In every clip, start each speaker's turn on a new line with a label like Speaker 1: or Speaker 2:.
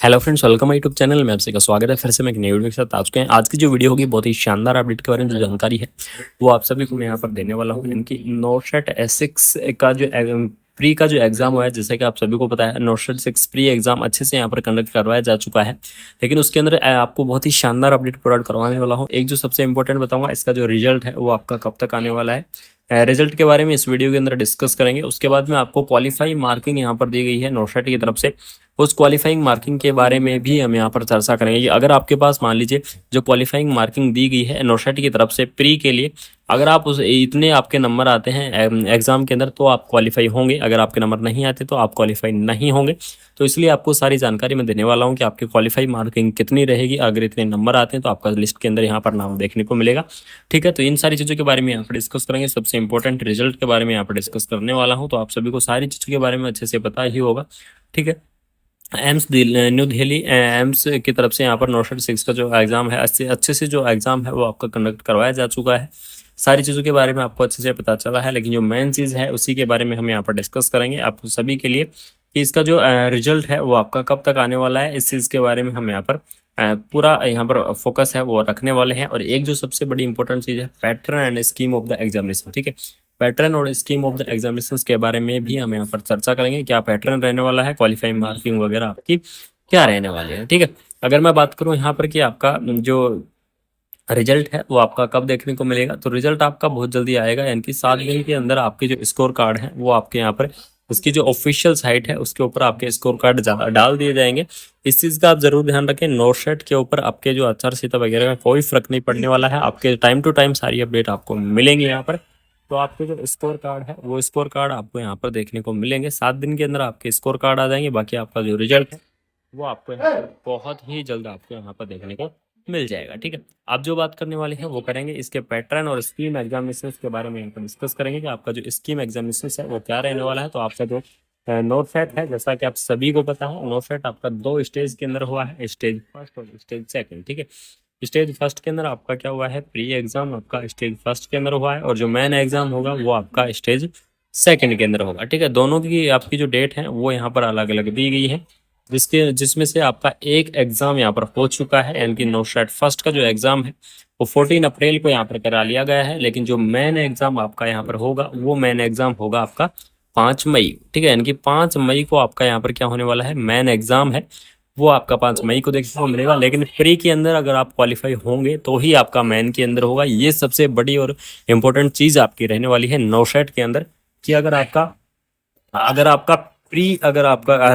Speaker 1: Hello friends, welcome my YouTube channel में आपसे का स्वागत है। फिर से मैं एक नई वीडियो के साथ आ चुके हैं। आज की जो वीडियो होगी बहुत ही शानदार अपडेट के बारे में जो जानकारी है वो आप सभी को मैं यहाँ पर देने वाला हूँ। इनकी नोटशेट एस6 का जो प्री का जो एग्जाम हुआ है, जैसे कि आप सभी को पता है नोटशेट 6 प्री एग्जाम अच्छे से यहाँ पर कंडक्ट करवाया जा चुका है। लेकिन उसके अंदर आपको बहुत ही शानदार अपडेट प्रोवाइड करवाने वाला हूँ। एक जो सबसे इंपॉर्टेंट बताऊंगा, इसका जो रिजल्ट है वो आपका कब तक आने वाला है। रिजल्ट के बारे में इस वीडियो के अंदर डिस्कस करेंगे। उसके बाद में आपको क्वालिफाई मार्किंग यहाँ पर दी गई है नोटशेट की तरफ से, उस क्वालिफाइंग मार्किंग के बारे में भी हम यहाँ पर चर्चा करेंगे कि अगर आपके पास मान लीजिए जो क्वालिफाइंग मार्किंग दी गई है नोटशेट की तरफ से प्री के लिए, अगर आप उस इतने आपके नंबर आते हैं एग्जाम के अंदर तो आप क्वालिफाई होंगे, अगर आपके नंबर नहीं आते तो आप क्वालिफाई नहीं होंगे। तो इसलिए आपको सारी जानकारी मैं देने वाला हूँ कि आपकी क्वालिफाई मार्किंग कितनी रहेगी। अगर इतने नंबर आते हैं तो आपका लिस्ट के अंदर यहाँ पर नाम देखने को मिलेगा। ठीक है, तो इन सारी चीज़ों के बारे में यहाँ पर डिस्कस करेंगे। सबसे इंपॉर्टेंट रिजल्ट के बारे में यहाँ पर डिस्कस करने वाला हूँ, तो आप सभी को सारी चीज़ों के बारे में अच्छे से पता ही होगा। ठीक है, एम्स न्यू दिल्ली एम्स की तरफ से यहाँ पर नोटशेट 6 का जो एग्जाम है अच्छे से जो एग्जाम है वो आपका कंडक्ट करवाया जा चुका है। सारी चीज़ों के बारे में आपको अच्छे से पता चला है, लेकिन जो मेन चीज़ है उसी के बारे में हम यहाँ पर डिस्कस करेंगे आप सभी के लिए कि इसका जो रिजल्ट है वो आपका कब तक आने वाला है। इस चीज़ के बारे में हम यहाँ पर पूरा यहाँ पर फोकस है वो रखने वाले हैं। और एक जो सबसे बड़ी इंपॉर्टेंट चीज़ है pattern and scheme of the examination. ठीक है, पैटर्न और स्कीम ऑफ द एग्जामिनेशन के बारे में भी हम यहाँ पर चर्चा करेंगे। क्या पैटर्न रहने वाला है, क्वालिफाइंग मार्किंग वगैरह आपकी क्या रहने वाली है। ठीक है, अगर मैं बात करूँ यहाँ पर कि आपका जो रिजल्ट है वो आपका कब देखने को मिलेगा, तो रिजल्ट आपका बहुत जल्दी आएगा, यानी कि 7 दिन के अंदर आपके जो स्कोर कार्ड है वो आपके यहाँ पर उसकी जो ऑफिशियल साइट है उसके ऊपर आपके स्कोर कार्ड डाल दिए जाएंगे। इस चीज़ का आप जरूर ध्यान रखें, नोटशेट के ऊपर आपके जो आचार-संहिता वगैरह का कोई फर्क नहीं पड़ने वाला है। आपके टाइम टू टाइम सारी अपडेट आपको मिलेंगी यहाँ पर। तो आपके जो स्कोर कार्ड है वो स्कोर कार्ड आपको यहाँ पर देखने को मिलेंगे। 7 दिन के अंदर आपके स्कोर कार्ड आ जाएंगे। बाकी आपका जो रिजल्ट है वो आपको यहाँ पर बहुत ही जल्द आपको यहाँ पर देखने को मिल जाएगा। ठीक है, आप जो बात करने वाले हैं वो करेंगे इसके पैटर्न और स्कीम एग्जामिनेशन के बारे में यहाँ पर डिस्कस करेंगे कि आपका जो स्कीम एग्जामिनेशन है वो क्या रहने वाला है। तो आपका जो नोटशेट है, जैसा कि आप सभी को पता है, नोटशेट आपका 2 स्टेज के अंदर हुआ है, स्टेज फर्स्ट और स्टेज सेकंड। ठीक है, स्टेज फर्स्ट के अंदर आपका क्या हुआ है, प्री एग्जाम आपका स्टेज फर्स्ट के अंदर हुआ है, और जो मेन एग्जाम होगा वो आपका स्टेज सेकंड के अंदर होगा। ठीक है, दोनों की आपकी जो डेट है वो यहाँ पर अलग अलग दी गई है, जिसमें से आपका एक एग्जाम यहाँ पर हो चुका है, यानी कि नोटशेट फर्स्ट का जो एग्जाम है वो 14 अप्रैल को यहाँ पर करा लिया गया है। लेकिन जो मेन एग्जाम आपका यहाँ पर होगा वो मेन एग्जाम होगा आपका 5 मई। ठीक है, यानी कि 5 मई को आपका यहाँ पर क्या होने वाला है, मेन एग्जाम है वो आपका 5 मई को देखने को मिलेगा। लेकिन प्री के अंदर अगर आप क्वालिफाई होंगे तो ही आपका मेन के अंदर होगा। ये सबसे बड़ी और इम्पोर्टेंट चीज आपकी रहने वाली है नोटशेट के अंदर, कि अगर आपका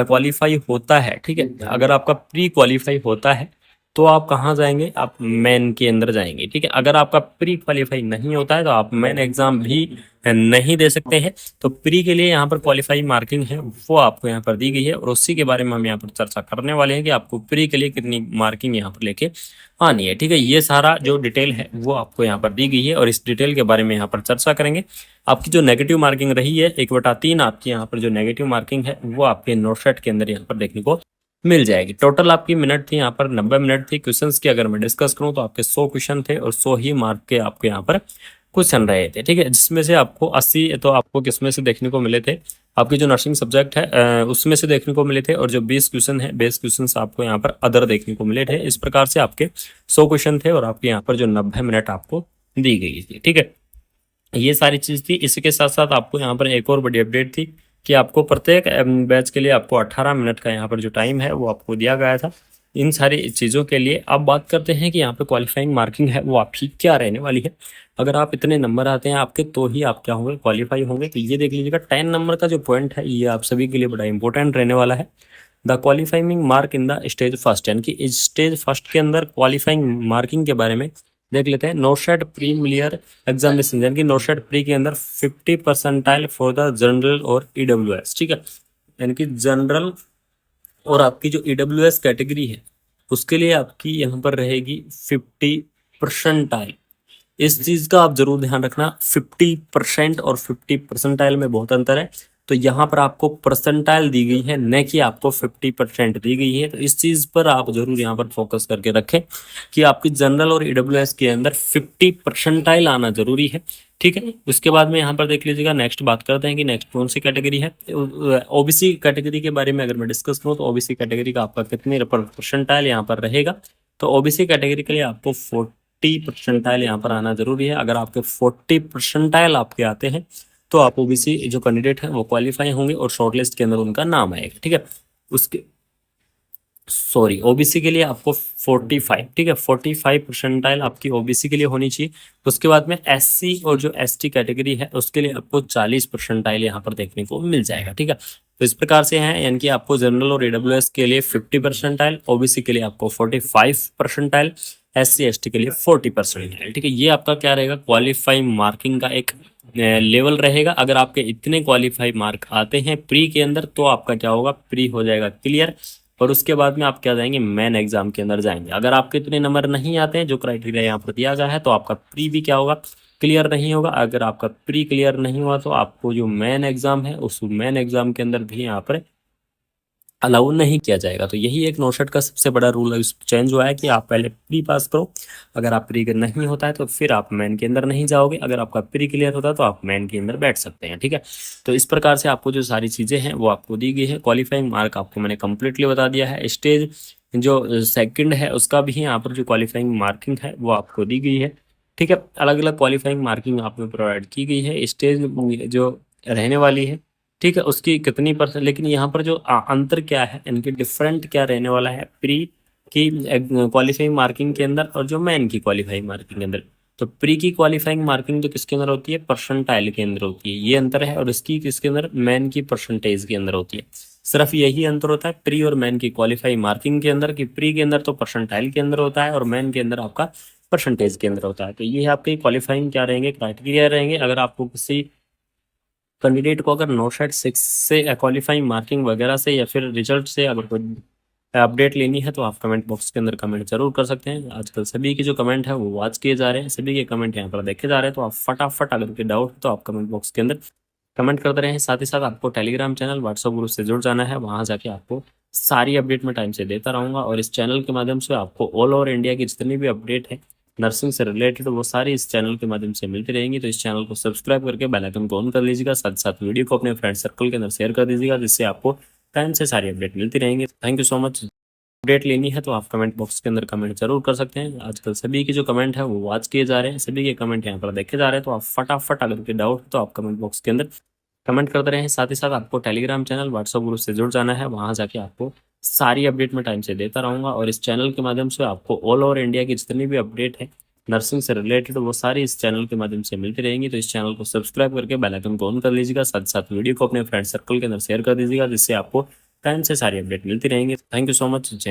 Speaker 1: क्वालिफाई होता है, ठीक है, अगर आपका प्री क्वालिफाई होता है तो आप कहाँ जाएंगे, आप मेन के अंदर जाएंगे। ठीक है, अगर आपका प्री क्वालिफाई नहीं होता है तो आप मेन एग्जाम भी नहीं दे सकते हैं। तो प्री के लिए यहाँ पर क्वालिफाई मार्किंग है वो आपको यहाँ पर दी गई है, और उसी के बारे में हम यहाँ पर चर्चा करने वाले हैं कि आपको प्री के लिए कितनी मार्किंग यहाँ पर लेके आनी है। ठीक है, ये सारा जो डिटेल है वो आपको यहाँ पर दी गई है, और इस डिटेल के बारे में यहाँ पर चर्चा करेंगे। आपकी जो नेगेटिव मार्किंग रही है 1/3 आपकी यहाँ पर जो नेगेटिव मार्किंग है वो आपके नोटशेट के अंदर यहाँ पर देखने को मिल जाएगी। टोटल आपकी मिनट थी यहाँ पर 90 मिनट थी। क्वेश्चंस की अगर मैं डिस्कस करूँ तो आपके 100 क्वेश्चन थे और 100 ही मार्क के आपके यहाँ पर क्वेश्चन रहे थे। ठीक है, जिसमें से आपको 80 तो आपको किसमें से देखने को मिले थे, आपकी जो नर्सिंग सब्जेक्ट है उसमें से देखने को मिले थे, और जो 20 क्वेश्चन है 20 क्वेश्चन आपको यहाँ पर अदर देखने को मिले थे। इस प्रकार से आपके 100 क्वेश्चन थे और आपके यहाँ पर जो 90 मिनट आपको दी गई थी। ठीक है, ये सारी चीज थी। इसी के साथ साथ आपको यहाँ पर एक और बड़ी अपडेट थी कि आपको प्रत्येक बैच के लिए आपको 18 मिनट का यहाँ पर जो टाइम है वो आपको दिया गया था इन सारी चीज़ों के लिए। अब बात करते हैं कि यहाँ पे क्वालिफाइंग मार्किंग है वो आपकी क्या रहने वाली है। अगर आप इतने नंबर आते हैं आपके तो ही आप क्या होंगे, क्वालिफाई होंगे। तो ये देख लीजिएगा 10 नंबर का जो पॉइंट है ये आप सभी के लिए बड़ा इंपॉर्टेंट रहने वाला है। The qualifying mark in the stage first, यानी कि इस स्टेज फर्स्ट के अंदर क्वालिफाइंग मार्किंग के बारे में देख लेते हैं। नोटशेट प्रीमियर एग्जामिनेशन, यानी कि नोटशेट प्री के अंदर 50 परसेंटाइल फॉर द जनरल और ईडब्ल्यूएस। ठीक है, यानी कि जनरल और आपकी जो ईडब्ल्यूएस कैटेगरी है उसके लिए आपकी यहाँ पर रहेगी 50 परसेंटाइल। इस चीज का आप जरूर ध्यान रखना, 50% और 50 परसेंटाइल में बहुत अंतर है। तो यहाँ पर आपको परसेंटाइल दी गई है, न कि आपको 50% दी गई है। तो इस चीज़ पर आप जरूर यहाँ पर फोकस करके रखें कि आपकी जनरल और ईडब्ल्यूएस के अंदर 50% आना जरूरी है। ठीक है, उसके बाद में यहाँ पर देख लीजिएगा, नेक्स्ट बात करते हैं कि नेक्स्ट कौन सी कैटेगरी है। ओबीसी कैटेगरी के बारे में अगर मैं डिस्कस करूँ तो ओबीसी कैटेगरी का आपका कितने परसेंटाइल यहाँ पर रहेगा। तो ओबीसी कैटेगरी के लिए आपको 40% यहाँ पर आना जरूरी है। अगर आपके 40% आपके आते हैं तो आप ओबीसी जो कैंडिडेट हैं वो क्वालिफाई होंगे और शॉर्टलिस्ट के अंदर उनका नाम आएगा। ठीक है, उसके सॉरी ओबीसी के लिए आपको 45, ठीक है, 45% आपकी ओबीसी के लिए होनी चाहिए। उसके बाद में एससी और जो एसटी कैटेगरी है उसके लिए आपको 40% यहाँ पर देखने को मिल जाएगा। ठीक है, तो इस प्रकार से है, यानी कि आपको जनरल और ईडब्ल्यूएस के लिए 50%, ओबीसी के लिए आपको 45%, एससी एसटी के लिए 40%। ठीक है, ये आपका क्या रहेगा, क्वालिफाइंग मार्किंग का एक लेवल रहेगा। अगर आपके इतने क्वालिफाई मार्क आते हैं प्री के अंदर तो आपका क्या होगा, प्री हो जाएगा क्लियर, और उसके बाद में आप क्या जाएंगे, मेन एग्जाम के अंदर जाएंगे। अगर आपके इतने नंबर नहीं आते हैं जो क्राइटेरिया यहाँ पर दिया गया है तो आपका प्री भी क्या होगा, क्लियर नहीं होगा। अगर आपका प्री क्लियर नहीं हुआ तो आपको जो मेन एग्जाम है उस मेन एग्जाम के अंदर भी यहाँ पर अलाउ नहीं किया जाएगा। तो यही एक नौशट का सबसे बड़ा रूल चेंज हुआ है कि आप पहले प्री पास करो। अगर आप प्री नहीं होता है तो फिर आप मेन के अंदर नहीं जाओगे। अगर आपका प्री क्लियर होता है तो आप मेन के अंदर बैठ सकते हैं। ठीक है, तो इस प्रकार से आपको जो सारी चीज़ें हैं वो आपको दी गई है। क्वालिफाइंग मार्क आपको मैंने कंप्लीटली बता दिया है। स्टेज जो सेकंड है उसका भी यहाँ पर जो क्वालिफाइंग मार्किंग है वो आपको दी गई है। ठीक है, अलग अलग क्वालिफाइंग मार्किंग आपको प्रोवाइड की गई है। स्टेज जो रहने वाली है, ठीक है, उसकी कितनी परसेंट, लेकिन यहाँ पर जो अंतर क्या है, इनके डिफरेंट क्या रहने वाला है प्री की क्वालिफाइंग मार्किंग के अंदर और जो मेन की क्वालिफाइंग मार्किंग के अंदर। तो प्री की क्वालिफाइंग मार्किंग तो किसके अंदर होती है, परसेंटाइल के अंदर होती है, ये अंतर है। और इसकी किसके अंदर, मेन की परसेंटेज के अंदर होती है। सिर्फ यही अंतर होता है प्री और मेन की क्वालिफाइंग मार्किंग के अंदर, कि प्री के अंदर तो परसेंटाइल के अंदर होता है और मेन के अंदर आपका परसेंटेज के अंदर होता है। तो ये आपके क्वालिफाइंग क्या रहेंगे, क्राइटेरिया रहेंगे। अगर आपको किसी कैंडिडेट को अगर नोशेट 6 से क्वालिफाइंग मार्किंग वगैरह से या फिर रिजल्ट से अगर कोई अपडेट लेनी है तो आप कमेंट बॉक्स के अंदर कमेंट जरूर कर सकते हैं। आजकल सभी के जो कमेंट है वो वॉच किए जा रहे हैं, सभी के कमेंट यहाँ पर देखे जा रहे हैं। तो आप फटाफट अगर कोई डाउट है तो आप कमेंट बॉक्स के अंदर कमेंट करते रहें। साथ ही साथ आपको टेलीग्राम चैनल, व्हाट्सएप ग्रुप से जुड़ जाना है। वहाँ जाके आपको सारी अपडेट मैं टाइम से देता रहूँगा और इस चैनल के माध्यम से आपको ऑल ओवर इंडिया की जितनी भी अपडेट है नर्सिंग से रिलेटेड वो सारी इस चैनल के माध्यम से मिलती रहेंगी। तो इस चैनल को सब्सक्राइब करके बेल आइकन को ऑन कर लीजिएगा। साथ साथ वीडियो को अपने फ्रेंड सर्कल के अंदर शेयर कर दीजिएगा, जिससे आपको टाइम से सारी अपडेट मिलती रहेंगी। Thank you so much. Update लेनी है तो आप कमेंट बॉक्स के अंदर कमेंट जरूर कर सकते हैं। आजकल सभी के जो कमेंट है वो वॉच किए जा रहे हैं, सभी के कमेंट यहाँ पर देखे जा रहे हैं। तो आप फटाफट अगर कोई डाउट है तो आप कमेंट बॉक्स के अंदर कमेंट करते रहें। साथ ही साथ आपको टेलीग्राम चैनल, व्हाट्सएप ग्रुप से जुड़ जाना है। वहाँ जाके आपको सारी अपडेट मैं टाइम से देता रहूँगा और इस चैनल के माध्यम से आपको ऑल ओवर इंडिया की जितनी भी अपडेट है नर्सिंग से रिलेटेड वो सारी इस चैनल के माध्यम से मिलती रहेंगी। तो इस चैनल को सब्सक्राइब करके बेल आइकन को ऑन कर लीजिएगा। साथ साथ वीडियो को अपने फ्रेंड सर्कल के अंदर शेयर कर दीजिएगा, जिससे आपको टाइम से सारी अपडेट मिलती रहेंगी। Thank you so much.